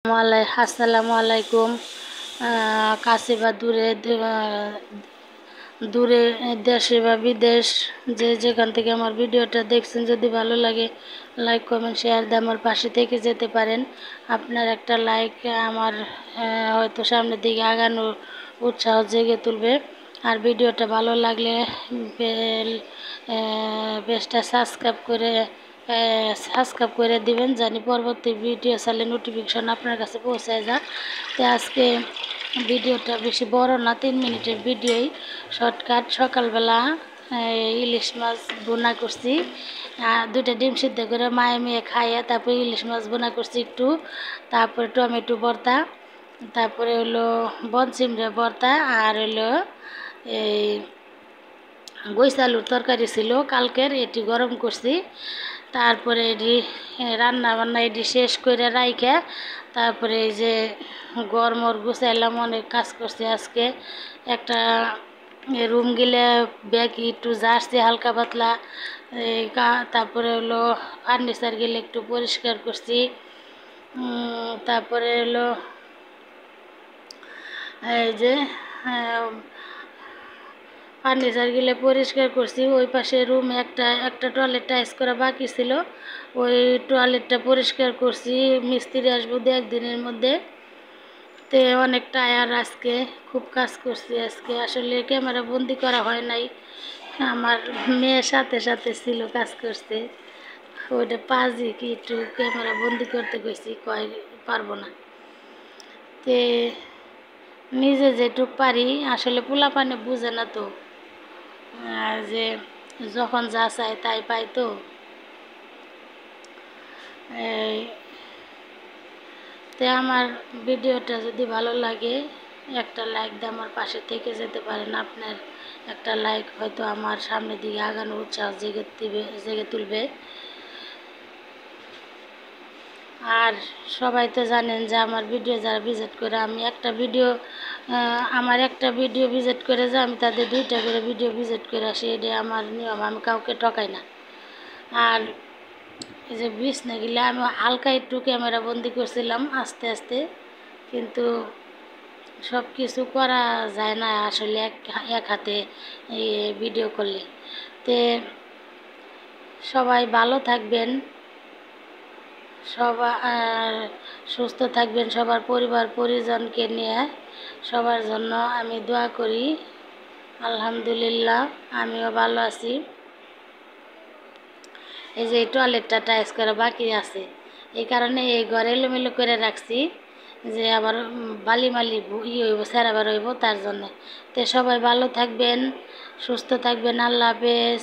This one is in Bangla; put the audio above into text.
আসসালামু আলাইকুম। কাছে বা দূরে দূরে দেশে বা বিদেশ যেখান থেকে আমার ভিডিওটা দেখছেন, যদি ভালো লাগে লাইক কমেন্ট শেয়ার দিয়ে আমার পাশে থেকে যেতে পারেন। আপনার একটা লাইক আমার হয়তো সামনের দিকে আগানোর উৎসাহ জেগে তুলবে। আর ভিডিওটা ভালো লাগলে পেজটা সাবস্ক্রাইব করে দিবেন, জানি পরবর্তী ভিডিও চাইলে নোটিফিকেশন আপনার কাছে পৌঁছায় যা। তো আজকে ভিডিওটা বেশি বড় না, 3 মিনিটের ভিডিওই শর্টকাট। সকালবেলা ইলিশ মাছ বোনা করছি, 2টা ডিম সিদ্ধ করে মায়ে মেয়ে খাইয়ে তারপরে ইলিশ মাছ বোনা করছি একটু, তারপরে টমেটো ভর্তা, তারপরে হলো বনচিমড়া ভর্তা, আর হলো এই গোইস আলুর তরকারি ছিল কালকের, এটি গরম করছি। তারপরে এটি রান্না বান্না এটি শেষ করে রাইখা তারপরে এই যে গরমর গুছাইলাম, অনেক কাজ করছি আজকে। একটা রুম গেলে ব্যাগ একটু জারছি হালকা পাতলা, তারপরে হলো ফার্নিচার গেলে একটু পরিষ্কার করছি। তারপরে হলো এই যে ফার্নিচার গেলে পরিষ্কার করছি। ওই পাশে রুমে একটা টয়লেট টাইস করা বাকি ছিল, ওই টয়লেটটা পরিষ্কার করছি। মিস্ত্রি আসবো 1 দিনের মধ্যে। তে অনেক টায়ার, আজকে খুব কাজ করছি। আজকে আসলে ক্যামেরা বন্দি করা হয় নাই, আমার মেয়ের সাথে সাথে ছিল, কাজ করছে। ওইটা পাজি কি একটু ক্যামেরা বন্দি করতে গেছি, কয় পারবো না। তে নিজে যেটুক পারি, আসলে পোলাপানে বুঝে না তো, যে যখন যা চায় তাই পাই। তো আমার ভিডিওটা যদি ভালো লাগে একটা লাইক দিয়ে আমার পাশে থেকে যেতে পারেন। আপনার একটা লাইক হয়তো আমার সামনের দিকে আগানোর উৎসাহ জেগে তুলবে। আর সবাই তো জানেন যে আমার ভিডিও যারা ভিজিট করে, আমি আমার একটা ভিডিও ভিজিট করে যে আমি তাদের 2টা করে ভিডিও ভিজিট করে আসি, এটা আমার নিয়ম, আমি কাউকে ঠকাই না। আর এই যে বিছনা গেলে আমি হালকা একটু ক্যামেরা বন্দি করছিলাম আস্তে আস্তে, কিন্তু সব কিছু করা যায় না আসলে এক হাতে ভিডিও করলে। তে সবাই ভালো থাকবেন, সবাই সুস্থ থাকবেন, সবার পরিবার পরিজনকে নিয়ে সবার জন্য আমি দোয়া করি। আলহামদুলিল্লাহ আমিও ভালো আছি। এই যে টয়লেটটা টাইস করা বাকি আছে, এই কারণে এই ঘরে এলোমেলো করে রাখছি, যে আবার বালি মালি হইব, সেরাবার হইব, তার জন্যে। তো সবাই ভালো থাকবেন, সুস্থ থাকবেন। আল্লাহ হাফেজ।